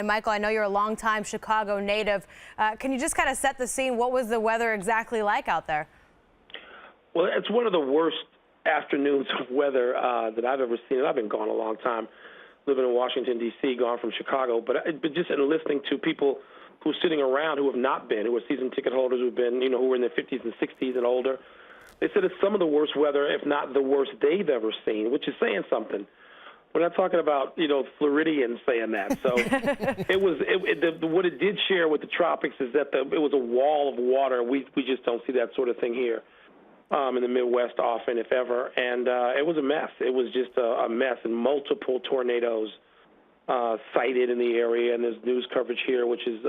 And Michael, I know you're a longtime Chicago native. Can you just kind of set the scene? What was the weather exactly like out there? Well, it's one of the worst afternoons of weather that I've ever seen. I've been gone a long time, living in Washington, D.C., gone from Chicago. But just in listening to people who are sitting around who have not been, who are season ticket holders who've been, who are in their 50s and 60s and older, they said it's some of the worst weather, if not the worst they've ever seen, which is saying something. We're not talking about, Floridians saying that. So what it did share with the tropics is that it was a wall of water. We just don't see that sort of thing here in the Midwest often, if ever. And it was a mess. It was just a mess, and multiple tornadoes sighted in the area. And there's news coverage here, which is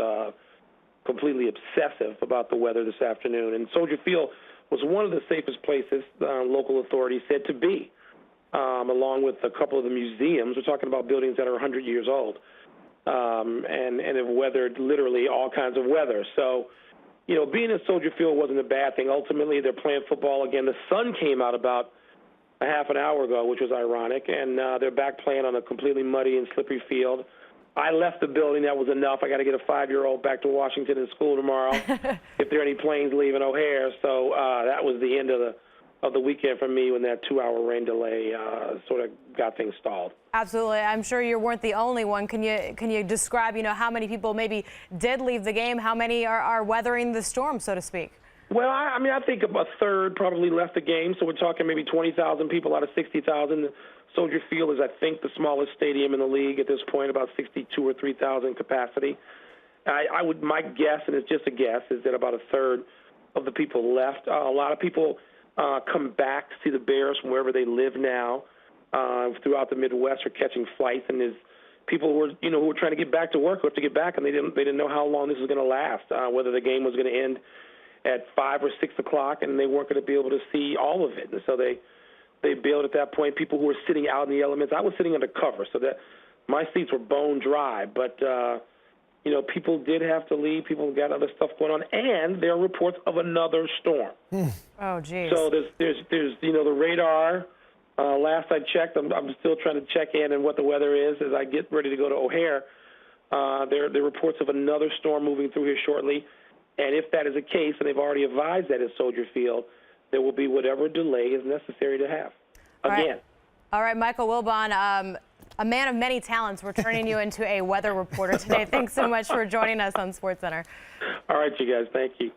completely obsessive about the weather this afternoon. And Soldier Field was one of the safest places local authorities said to be. Along with a couple of the museums. We're talking about buildings that are 100 years old and have weathered literally all kinds of weather. So, being in Soldier Field wasn't a bad thing. Ultimately, they're playing football again. The sun came out about a half an hour ago, which was ironic, and they're back playing on a completely muddy and slippery field. I left the building. That was enough. I got to get a 5-year-old back to Washington in school tomorrow if there are any planes leaving O'Hare. So that was the end of the weekend for me when that 2-hour rain delay sort of got things stalled. Absolutely. I'm sure you weren't the only one. Can you describe, how many people maybe did leave the game? How many are weathering the storm, so to speak? Well, I think a third probably left the game, so we're talking maybe 20,000 people out of 60,000. Soldier Field is, I think, the smallest stadium in the league at this point, about 62 or 3,000 capacity. My guess, and it's just a guess, is that about a third of the people left. A lot of people come back to see the Bears from wherever they live now throughout the Midwest are catching flights, and there's people who were trying to get back to work who have to get back, and they didn't know how long this was going to last, whether the game was going to end at 5 or 6 o'clock, and they weren't going to be able to see all of it, and so they bailed at that point. People who were sitting out in the elements, I was sitting under cover, so that my seats were bone dry, but people did have to leave. People got other stuff going on, and there are reports of another storm. Oh, geez. So there's the radar. Last I checked, I'm still trying to check in and what the weather is as I get ready to go to O'Hare. There are reports of another storm moving through here shortly, and if that is the case, and they've already advised that at Soldier Field, there will be whatever delay is necessary to have. Again. All right, Michael Wilbon, a man of many talents. We're turning you into a weather reporter today. Thanks so much for joining us on SportsCenter. All right, you guys. Thank you.